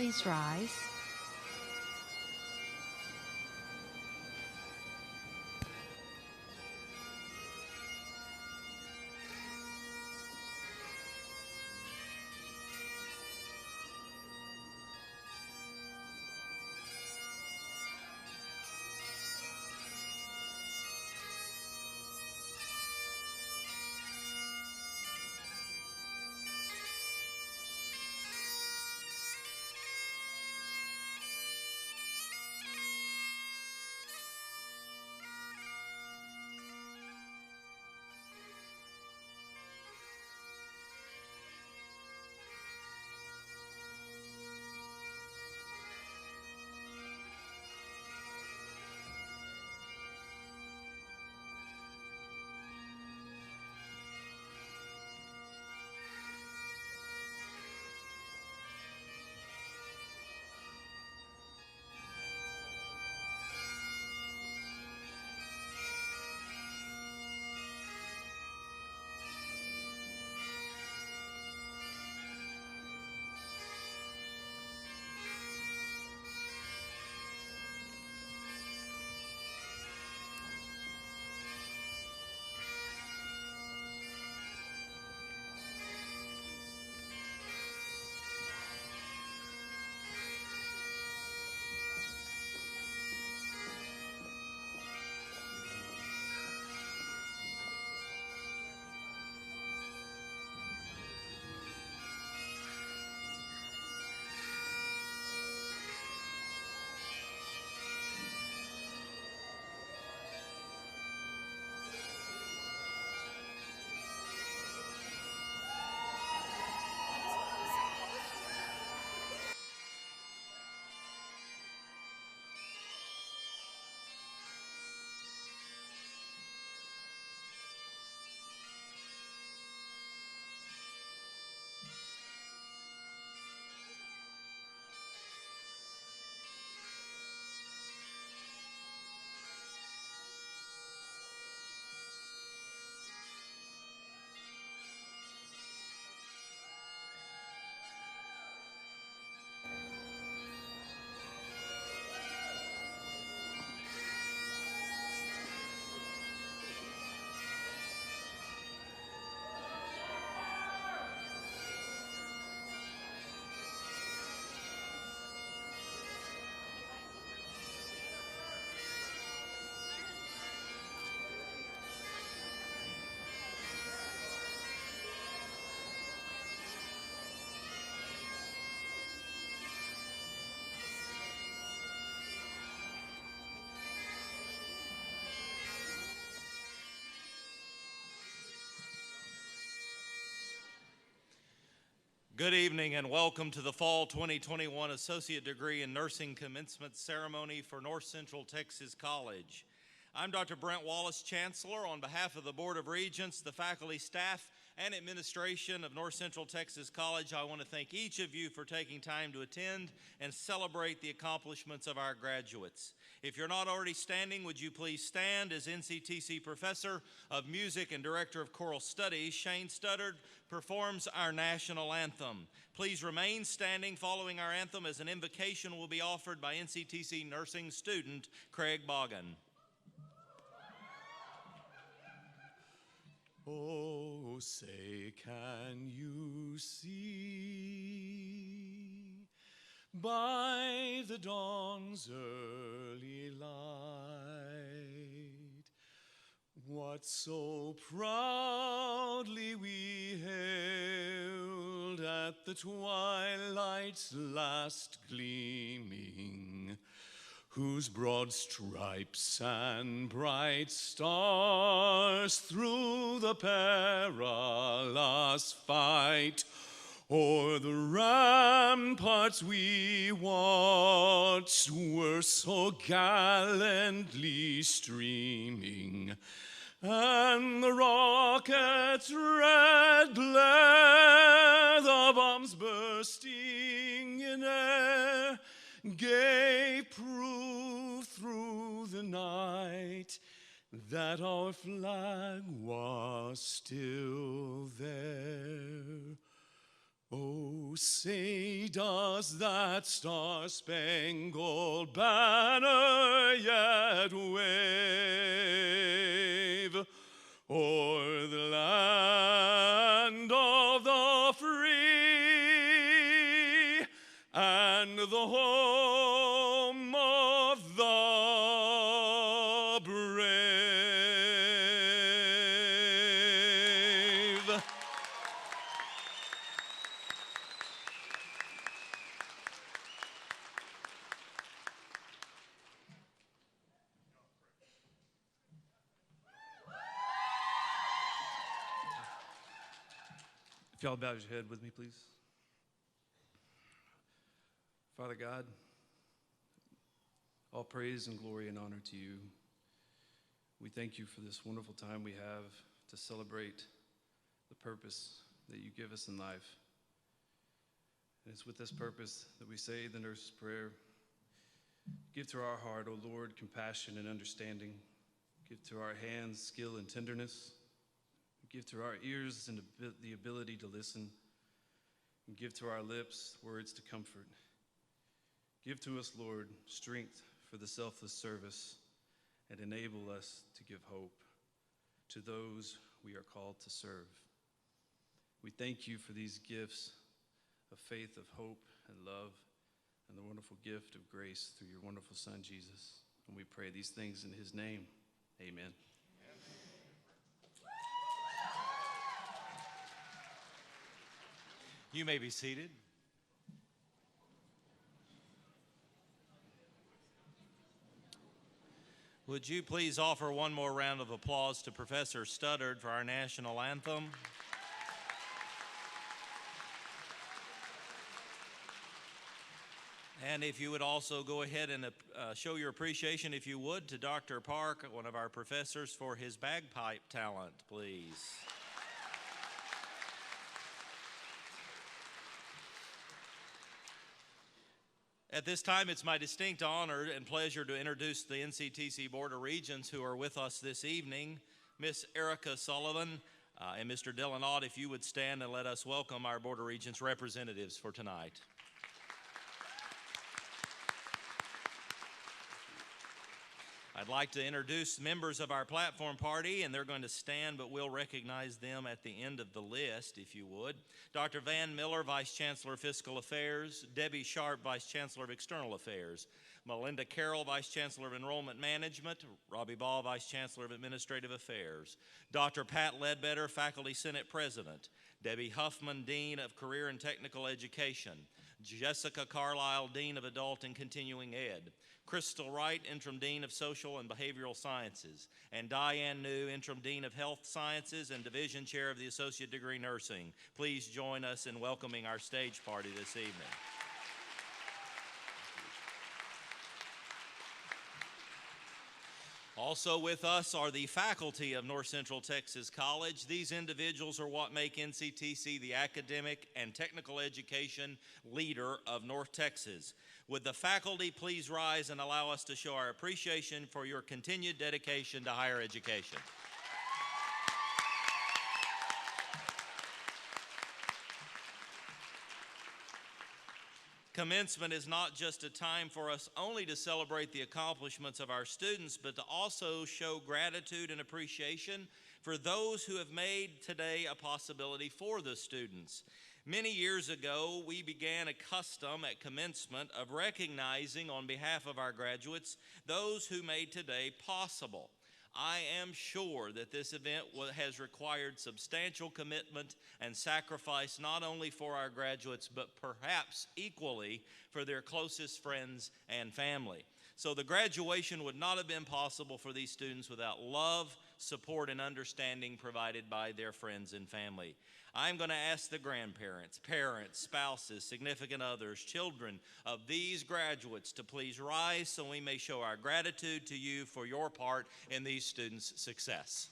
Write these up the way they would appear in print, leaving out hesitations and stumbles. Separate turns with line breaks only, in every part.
Please rise.
Good evening and welcome to the Fall 2021 Associate Degree in Nursing Commencement Ceremony for North Central Texas College. I'm Dr. Brent Wallace, Chancellor. On behalf of the Board of Regents, the faculty, staff, and administration of North Central Texas College, I want to thank each of you for taking time to attend and celebrate the accomplishments of our graduates. If you're not already standing, would you please stand as NCTC Professor of Music and Director of Choral Studies, Shane Studdard, performs our national anthem. Please remain standing following our anthem as an invocation will be offered by NCTC nursing student Craig Boggin.
Oh, say, can you see by the dawn's early light what so proudly we hailed at the twilight's last gleaming, whose broad stripes and bright stars through the perilous fight o'er the ramparts we watched were so gallantly streaming, and the rocket's red glare, the bombs bursting in air, gave proof through the night that our flag was still there. Oh, say does that star-spangled banner yet wave o'er the land of the free and the home of the brave?
If y'all bow your head with me, please. Father God, all praise and glory and honor to you. We thank you for this wonderful time we have to celebrate the purpose that you give us in life. And it's with this purpose that we say the nurse's prayer. Give to our heart, O Lord, compassion and understanding. Give to our hands skill and tenderness. Give to our ears and the ability to listen. And give to our lips words to comfort. Give to us, Lord, strength for the selfless service, and enable us to give hope to those we are called to serve. We thank you for these gifts of faith, of hope, and love, and the wonderful gift of grace through your wonderful Son, Jesus. And we pray these things in his name. Amen.
You may be seated. Would you please offer one more round of applause to Professor Studdard for our national anthem? And if you would also go ahead and show your appreciation, if you would, to Dr. Park, one of our professors, for his bagpipe talent, please. At this time, it's my distinct honor and pleasure to introduce the NCTC Board of Regents who are with us this evening, Miss Erica Sullivan and Mr. Dylan Ott. If you would stand and let us welcome our Board of Regents representatives for tonight. I'd like to introduce members of our platform party, and they're going to stand, but we'll recognize them at the end of the list, if you would. Dr. Van Miller, Vice Chancellor of Fiscal Affairs. Debbie Sharp, Vice Chancellor of External Affairs. Melinda Carroll, Vice Chancellor of Enrollment Management. Robbie Ball, Vice Chancellor of Administrative Affairs. Dr. Pat Ledbetter, Faculty Senate President. Debbie Huffman, Dean of Career and Technical Education. Jessica Carlisle, Dean of Adult and Continuing Ed. Crystal Wright, Interim Dean of Social and Behavioral Sciences, and Diane New, Interim Dean of Health Sciences and Division Chair of the Associate Degree Nursing. Please join us in welcoming our stage party this evening. Also with us are the faculty of North Central Texas College. These individuals are what make NCTC the academic and technical education leader of North Texas. Would the faculty please rise and allow us to show our appreciation for your continued dedication to higher education. Commencement is not just a time for us only to celebrate the accomplishments of our students, but to also show gratitude and appreciation for those who have made today a possibility for the students. Many years ago, we began a custom at commencement of recognizing on behalf of our graduates those who made today possible. I am sure that this event has required substantial commitment and sacrifice not only for our graduates, but perhaps equally for their closest friends and family. So the graduation would not have been possible for these students without love, support, and understanding provided by their friends and family. I'm going to ask the grandparents, parents, spouses, significant others, children of these graduates to please rise so we may show our gratitude to you for your part in these students' success.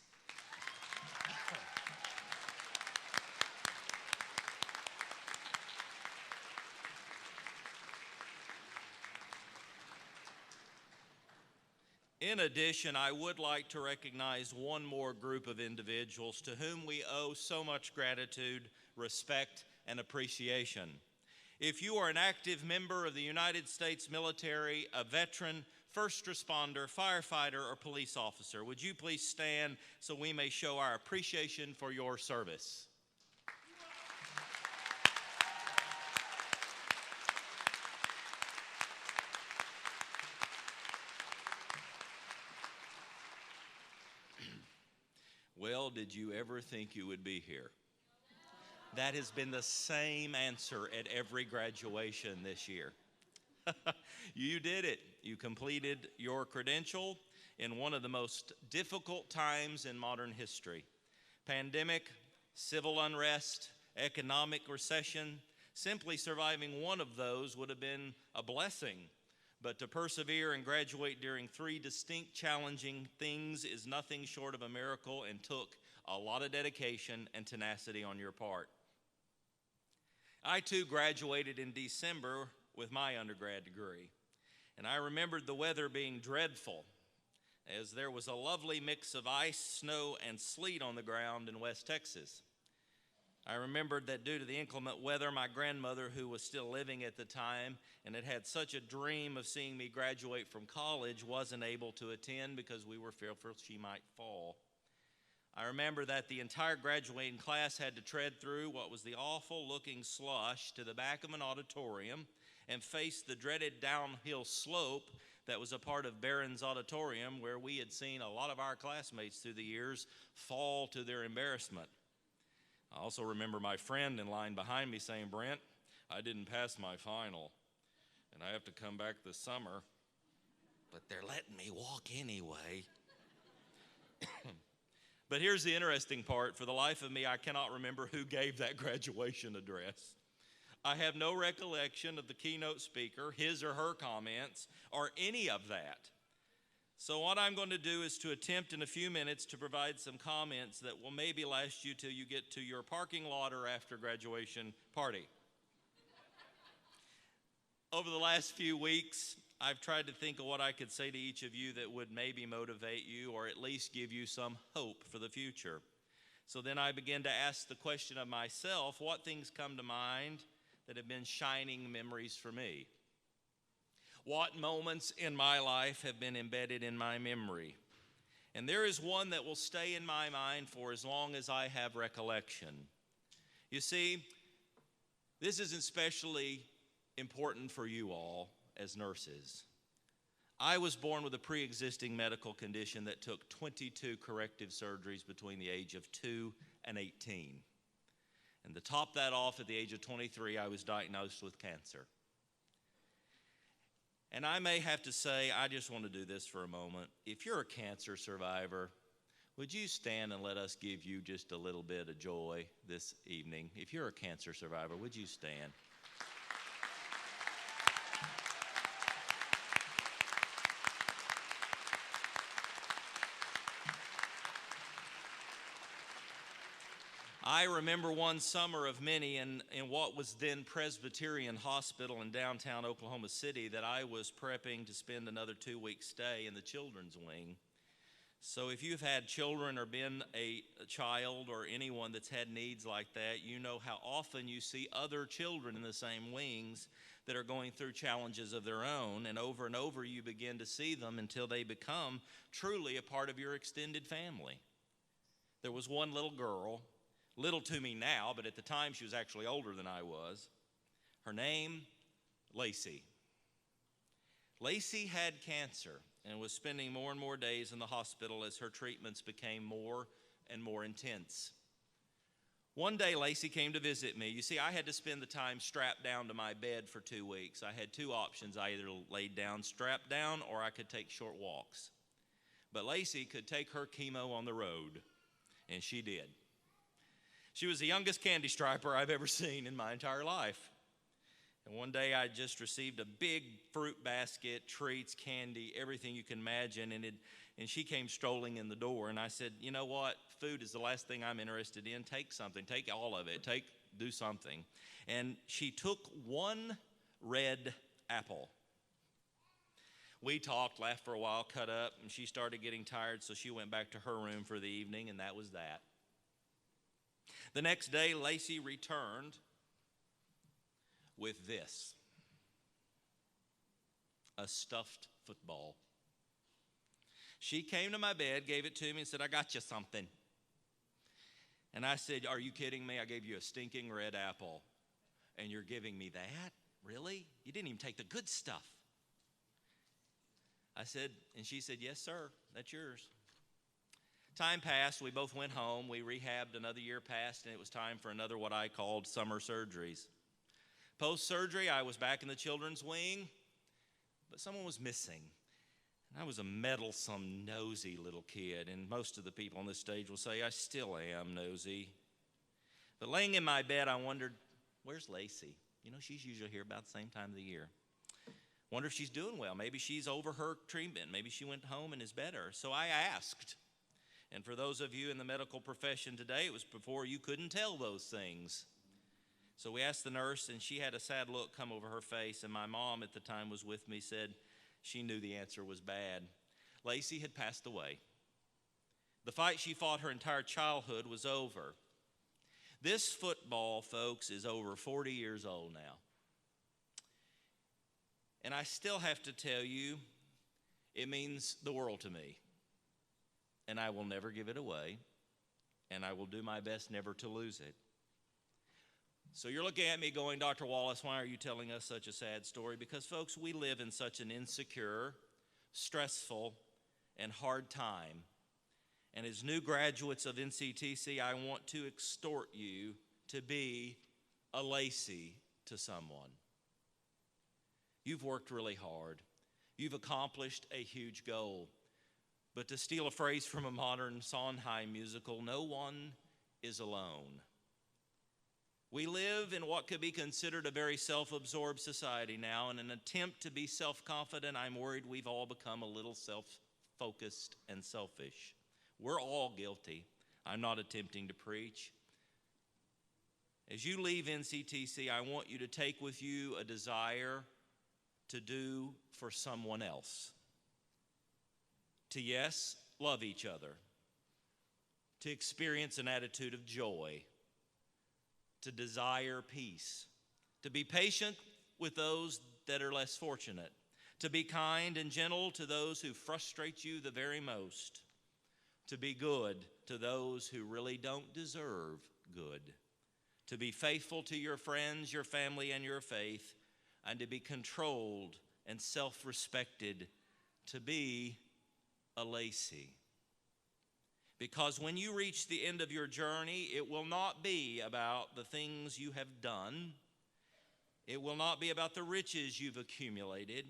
In addition, I would like to recognize one more group of individuals to whom we owe so much gratitude, respect, and appreciation. If you are an active member of the United States military, a veteran, first responder, firefighter, or police officer, would you please stand so we may show our appreciation for your service? Well, did you ever think you would be here? That has been the same answer at every graduation this year. You did it. You completed your credential in one of the most difficult times in modern history. Pandemic, civil unrest, economic recession. Simply surviving one of those would have been a blessing. But to persevere and graduate during 3 distinct challenging things is nothing short of a miracle and took a lot of dedication and tenacity on your part. I too graduated in December with my undergrad degree, and I remembered the weather being dreadful as there was a lovely mix of ice, snow, and sleet on the ground in West Texas. I remembered that due to the inclement weather, my grandmother, who was still living at the time and had such a dream of seeing me graduate from college, wasn't able to attend because we were fearful she might fall. I remember that the entire graduating class had to tread through what was the awful-looking slush to the back of an auditorium and face the dreaded downhill slope that was a part of Barron's Auditorium, where we had seen a lot of our classmates through the years fall to their embarrassment. I also remember my friend in line behind me saying, "Brent, I didn't pass my final, and I have to come back this summer, but they're letting me walk anyway." But here's the interesting part. For the life of me, I cannot remember who gave that graduation address. I have no recollection of the keynote speaker, his or her comments, or any of that. So what I'm going to do is to attempt in a few minutes to provide some comments that will maybe last you till you get to your parking lot or after graduation party. Over the last few weeks, I've tried to think of what I could say to each of you that would maybe motivate you or at least give you some hope for the future. So then I begin to ask the question of myself, what things come to mind that have been shining memories for me? What moments in my life have been embedded in my memory? And there is one that will stay in my mind for as long as I have recollection. You see, this is especially important for you all as nurses. I was born with a pre-existing medical condition that took 22 corrective surgeries between the age of 2 and 18. And to top that off, at the age of 23, I was diagnosed with cancer. And I may have to say, I just want to do this for a moment. If you're a cancer survivor, would you stand and let us give you just a little bit of joy this evening? If you're a cancer survivor, would you stand? I remember one summer of many in what was then Presbyterian Hospital in downtown Oklahoma City that I was prepping to spend another 2-week stay in the children's wing. So if you've had children or been a child or anyone that's had needs like that, you know how often you see other children in the same wings that are going through challenges of their own, and over you begin to see them until they become truly a part of your extended family. There was one little girl, little to me now, but at the time she was actually older than I was. Her name, Lacey. Lacey had cancer and was spending more and more days in the hospital as her treatments became more and more intense. One day, Lacey came to visit me. You see, I had to spend the time strapped down to my bed for 2 weeks. I had 2 options. I either laid down, strapped down, or I could take short walks. But Lacey could take her chemo on the road, and she did. She was the youngest candy striper I've ever seen in my entire life. And one day I just received a big fruit basket, treats, candy, everything you can imagine, and she came strolling in the door, and I said, "You know what? Food is the last thing I'm interested in. Take something. Take all of it. Do something." And she took one red apple. We talked, laughed for a while, cut up, and she started getting tired, so she went back to her room for the evening, and that was that. The next day, Lacey returned with this, a stuffed football. She came to my bed, gave it to me, and said, "I got you something." And I said, "Are you kidding me? I gave you a stinking red apple, and you're giving me that? Really? You didn't even take the good stuff." I said, and she said, "Yes, sir, that's yours." Time passed. We both went home. We rehabbed. Another year passed, and it was time for another what I called summer surgeries. Post-surgery, I was back in the children's wing, but someone was missing. And I was a meddlesome, nosy little kid, and most of the people on this stage will say I still am nosy. But laying in my bed, I wondered, where's Lacey? You know, she's usually here about the same time of the year. Wonder if she's doing well. Maybe she's over her treatment. Maybe she went home and is better. So I asked. And for those of you in the medical profession today, it was before you couldn't tell those things. So we asked the nurse, and she had a sad look come over her face, and my mom at the time was with me, said she knew the answer was bad. Lacey had passed away. The fight she fought her entire childhood was over. This football, folks, is over 40 years old now. And I still have to tell you, it means the world to me. And I will never give it away, and I will do my best never to lose it. So you're looking at me going, "Dr. Wallace, why are you telling us such a sad story?" Because, folks, we live in such an insecure, stressful, and hard time. And as new graduates of NCTC, I want to exhort you to be a Lacey to someone. You've worked really hard. You've accomplished a huge goal. But to steal a phrase from a modern Sondheim musical, no one is alone. We live in what could be considered a very self-absorbed society now. In an attempt to be self-confident, I'm worried we've all become a little self-focused and selfish. We're all guilty. I'm not attempting to preach. As you leave NCTC, I want you to take with you a desire to do for someone else. To, yes, love each other. To experience an attitude of joy. To desire peace. To be patient with those that are less fortunate. To be kind and gentle to those who frustrate you the very most. To be good to those who really don't deserve good. To be faithful to your friends, your family, and your faith. And to be controlled and self-respected. To be a Lacey. Because when you reach the end of your journey, it will not be about the things you have done. It will not be about the riches you've accumulated.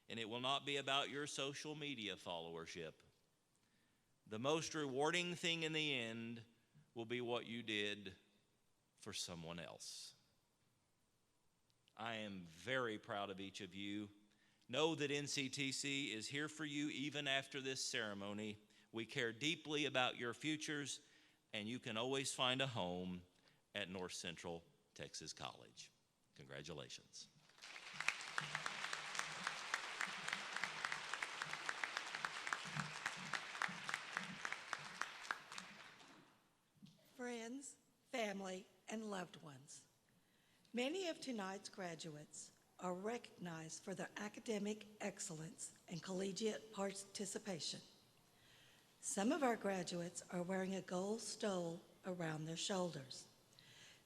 And it will not be about your social media followership. The most rewarding thing in the end will be what you did for someone else. I am very proud of each of you. Know that NCTC is here for you even after this ceremony. We care deeply about your futures, and you can always find a home at North Central Texas College. Congratulations.
Friends, family, and loved ones, many of tonight's graduates are recognized for their academic excellence and collegiate participation. Some of our graduates are wearing a gold stole around their shoulders.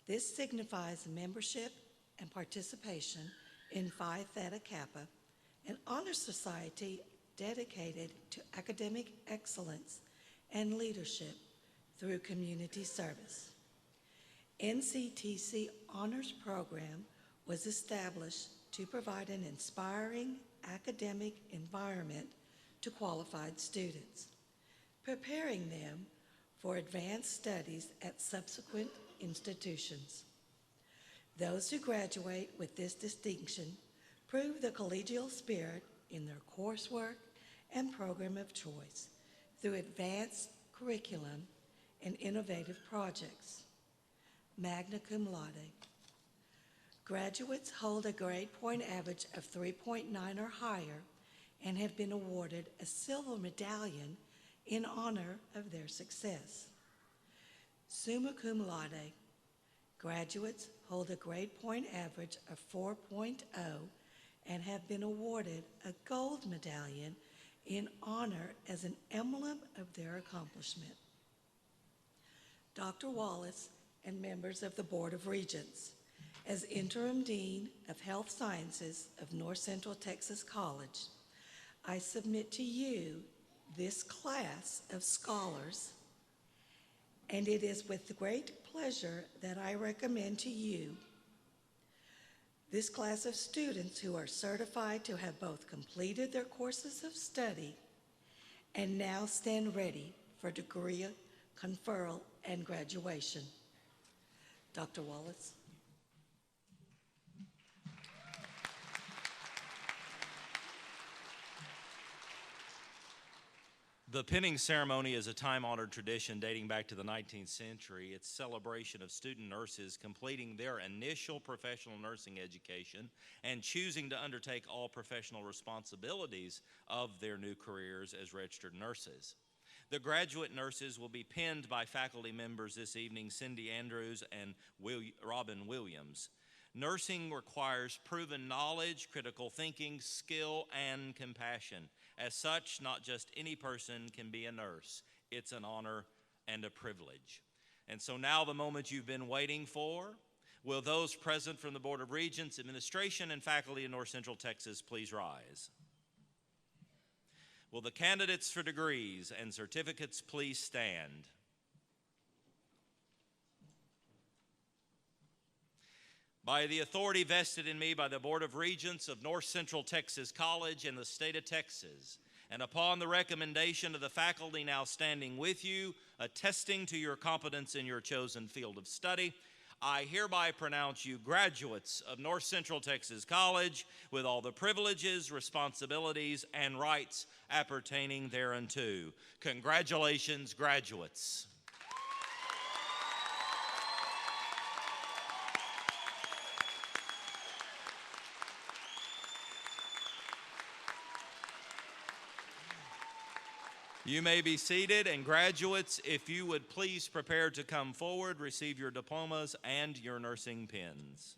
This signifies membership and participation in Phi Theta Kappa, an honor society dedicated to academic excellence and leadership through community service. NCTC Honors Program was established to provide an inspiring academic environment to qualified students, preparing them for advanced studies at subsequent institutions. Those who graduate with this distinction prove the collegial spirit in their coursework and program of choice through advanced curriculum and innovative projects. Magna cum laude. Graduates hold a grade point average of 3.9 or higher and have been awarded a silver medallion in honor of their success. Summa cum laude. Graduates hold a grade point average of 4.0 and have been awarded a gold medallion in honor as an emblem of their accomplishment. Dr. Wallace and members of the Board of Regents, as Interim Dean of Health Sciences of North Central Texas College, I submit to you this class of scholars, and it is with great pleasure that I recommend to you this class of students who are certified to have both completed their courses of study and now stand ready for degree conferral and graduation. Dr. Wallace.
The pinning ceremony is a time-honored tradition dating back to the 19th century. It's a celebration of student nurses completing their initial professional nursing education and choosing to undertake all professional responsibilities of their new careers as registered nurses. The graduate nurses will be pinned by faculty members this evening, Cindy Andrews and Robin Williams. Nursing requires proven knowledge, critical thinking, skill, and compassion. As such, not just any person can be a nurse. It's an honor and a privilege. And so now the moment you've been waiting for. Will those present from the Board of Regents, administration, and faculty in North Central Texas please rise? Will the candidates for degrees and certificates please stand? By the authority vested in me by the Board of Regents of North Central Texas College and the state of Texas, and upon the recommendation of the faculty now standing with you, attesting to your competence in your chosen field of study, I hereby pronounce you graduates of North Central Texas College with all the privileges, responsibilities, and rights appertaining thereunto. Congratulations, graduates. You may be seated, and graduates, if you would please prepare to come forward, receive your diplomas and your nursing pins.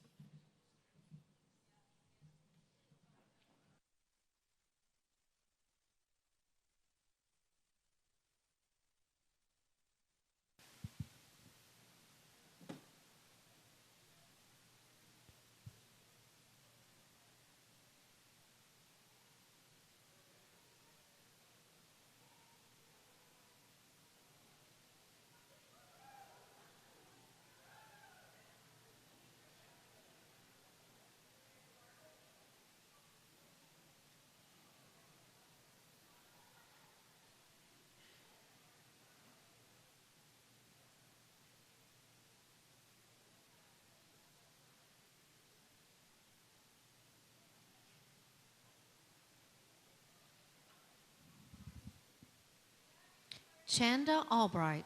Chanda Albright.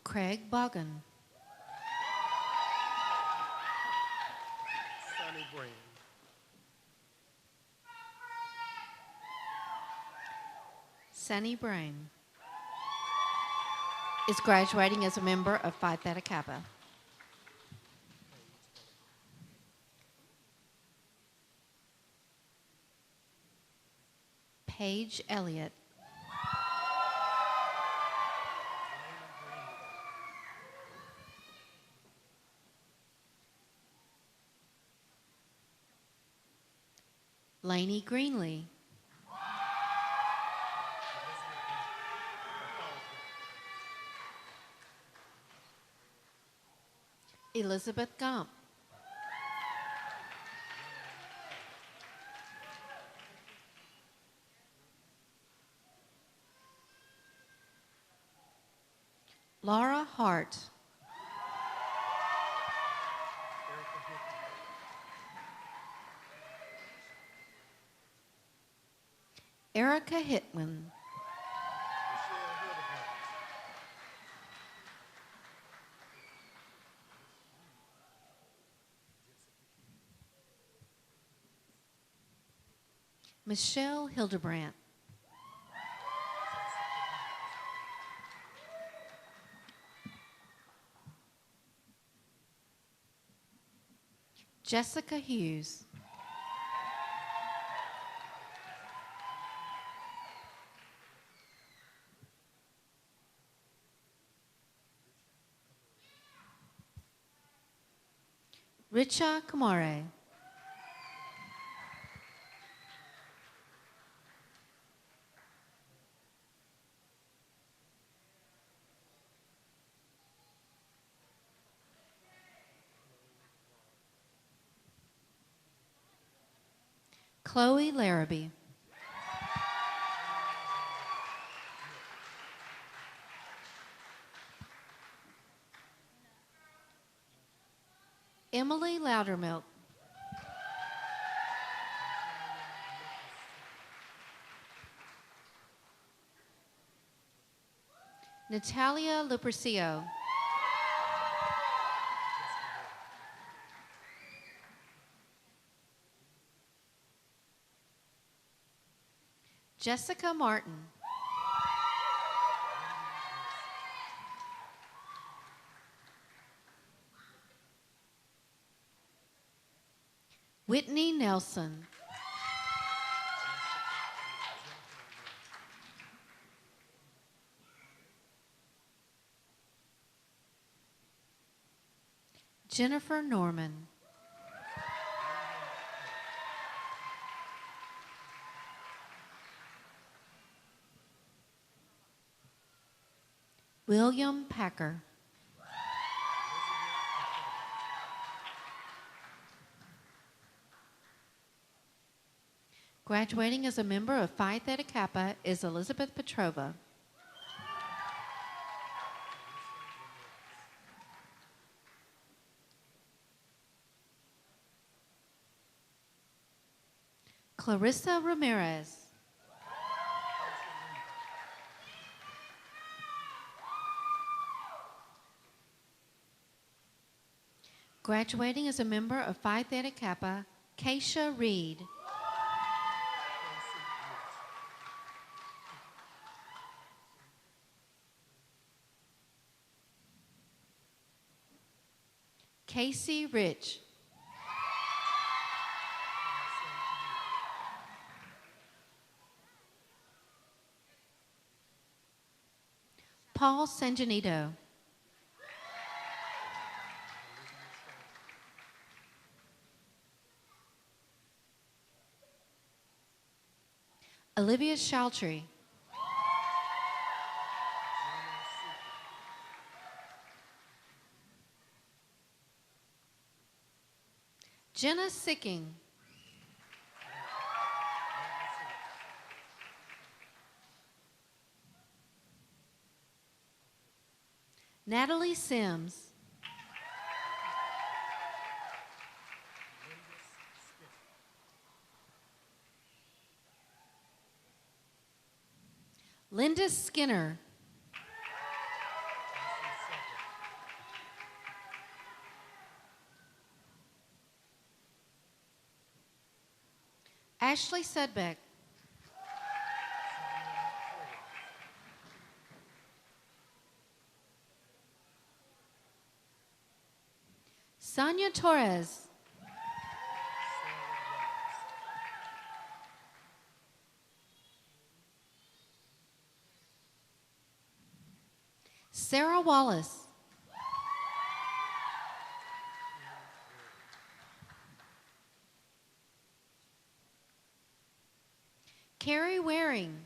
Craig Bogan.
Sunny Brand.
Sunny Brain is graduating as a member of Phi Theta Kappa. Paige Elliott. Lainey Greenlee. Elizabeth Gump. Laura Hart. Erica Hitman. Michelle Hildebrandt. Jessica Hughes. Richa Kamare. Chloe Larrabee. Emily Loudermilk. Natalia Lupercio. Jessica Martin. Whitney Nelson. Jennifer Norman. William Packer. Graduating as a member of Phi Theta Kappa is Elizabeth Petrova. Clarissa Ramirez. Graduating as a member of Phi Theta Kappa, Keisha Reed. Casey Rich. Paul Sanjanito. Olivia Shaltry. Jenna Sicking. Natalie Sims. Linda Skinner. Ashley Sudbeck. Sonia Torres. Sarah Wallace. Carrie Waring.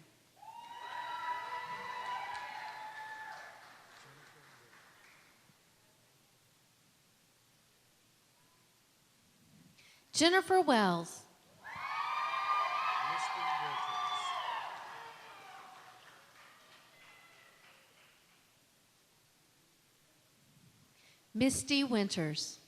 Jennifer Wells. Misty Winters.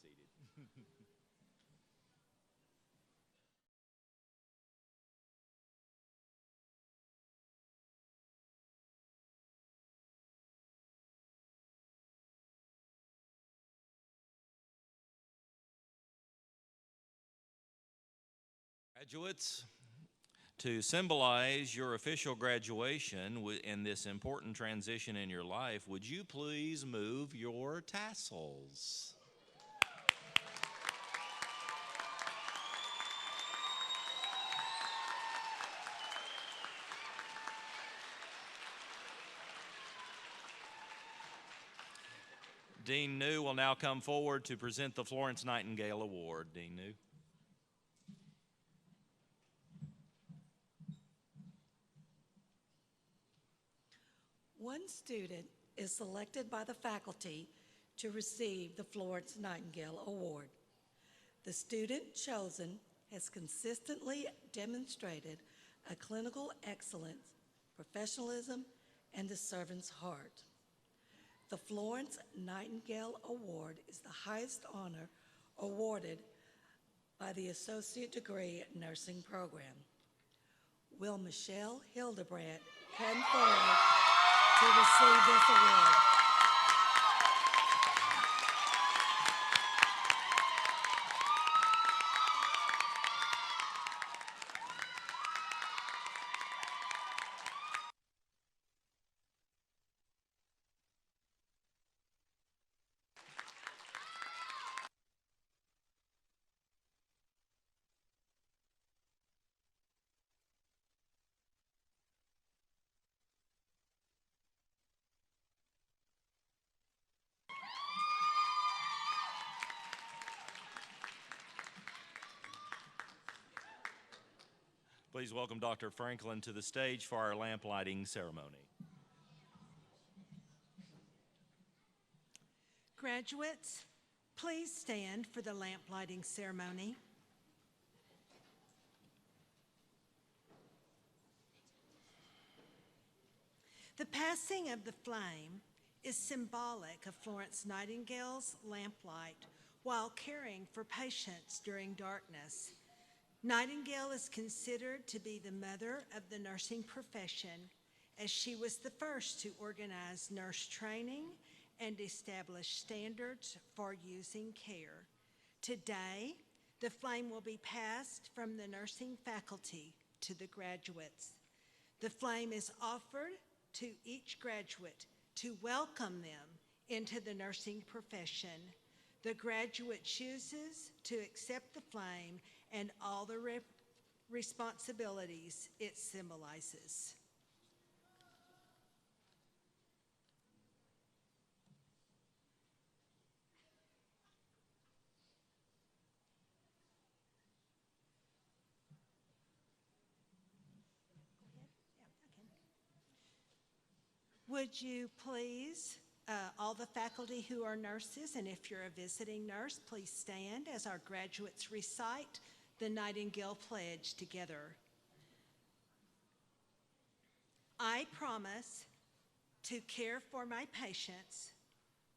seated. Graduates, to symbolize your official graduation in this important transition in your life, would you please move your tassels? Dean New will now come forward to present the Florence Nightingale Award. Dean New.
One student is selected by the faculty to receive the Florence Nightingale Award. The student chosen has consistently demonstrated a clinical excellence, professionalism, and a servant's heart. The Florence Nightingale Award is the highest honor awarded by the Associate Degree Nursing Program. Will Michelle Hildebrandt come forward to receive this award?
Please welcome Dr. Franklin to the stage for our lamp lighting ceremony.
Graduates, please stand for the lamp lighting ceremony. The passing of the flame is symbolic of Florence Nightingale's lamplight while caring for patients during darkness. Nightingale is considered to be the mother of the nursing profession, as she was the first to organize nurse training and establish standards for using care. Today, the flame will be passed from the nursing faculty to the graduates. The flame is offered to each graduate to welcome them into the nursing profession. The graduate chooses to accept the flame and all the responsibilities it symbolizes. Would you please, all the faculty who are nurses, and if you're a visiting nurse, please stand as our graduates recite the Nightingale Pledge together. I promise to care for my patients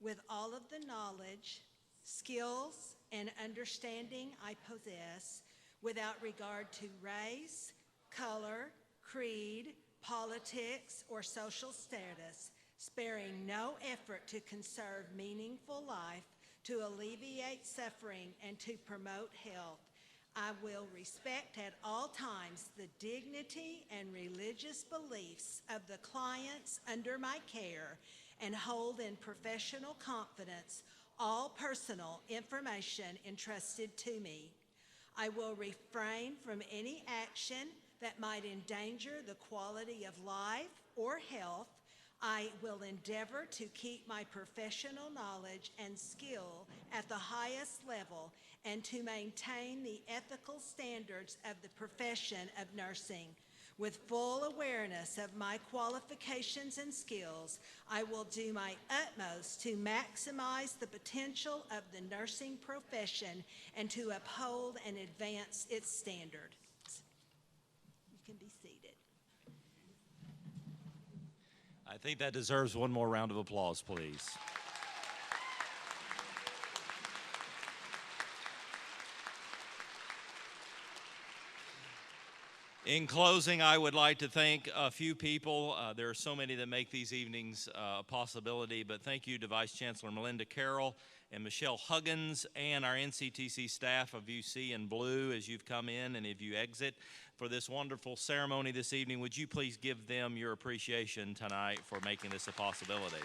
with all of the knowledge, skills, and understanding I possess, without regard to race, color, creed, politics, or social status, sparing no effort to conserve meaningful life, to alleviate suffering, and to promote health. I will respect at all times the dignity and religious beliefs of the clients under my care and hold in professional confidence all personal information entrusted to me. I will refrain from any action that might endanger the quality of life or health. I will endeavor to keep my professional knowledge and skill at the highest level and to maintain the ethical standards of the profession of nursing. With full awareness of my qualifications and skills, I will do my utmost to maximize the potential of the nursing profession and to uphold and advance its standards. You can be seated.
I think that deserves one more round of applause, please. In closing, I would like to thank a few people. There are so many that make these evenings a possibility, but thank you to Vice Chancellor Melinda Carroll and Michelle Huggins and our NCTC staff of UC in blue as you've come in and if you exit for this wonderful ceremony this evening. Would you please give them your appreciation tonight for making this a possibility?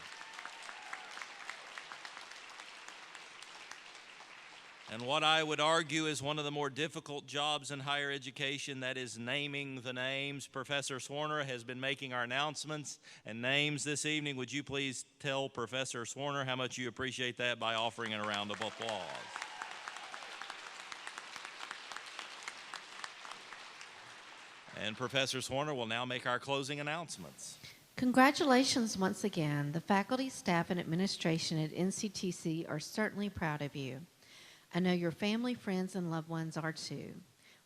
And what I would argue is one of the more difficult jobs in higher education, that is naming the names. Professor Swarner has been making our announcements and names this evening. Would you please tell Professor Swarner how much you appreciate that by offering a round of applause? And Professor Swarner will now make our closing announcements.
Congratulations once again. The faculty, staff, and administration at NCTC are certainly proud of you. I know your family, friends, and loved ones are too.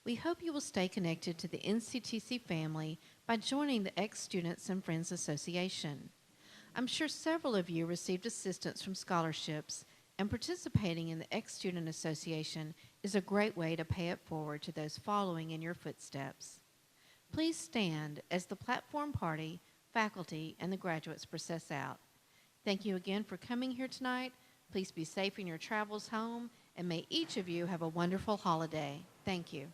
We hope you will stay connected to the NCTC family by joining the Ex-Students and Friends Association. I'm sure several of you received assistance from scholarships, and participating in the Ex-Student Association is a great way to pay it forward to those following in your footsteps. Please stand as the platform party, faculty, and the graduates process out. Thank you again for coming here tonight. Please be safe in your travels home, and may each of you have a wonderful holiday. Thank you.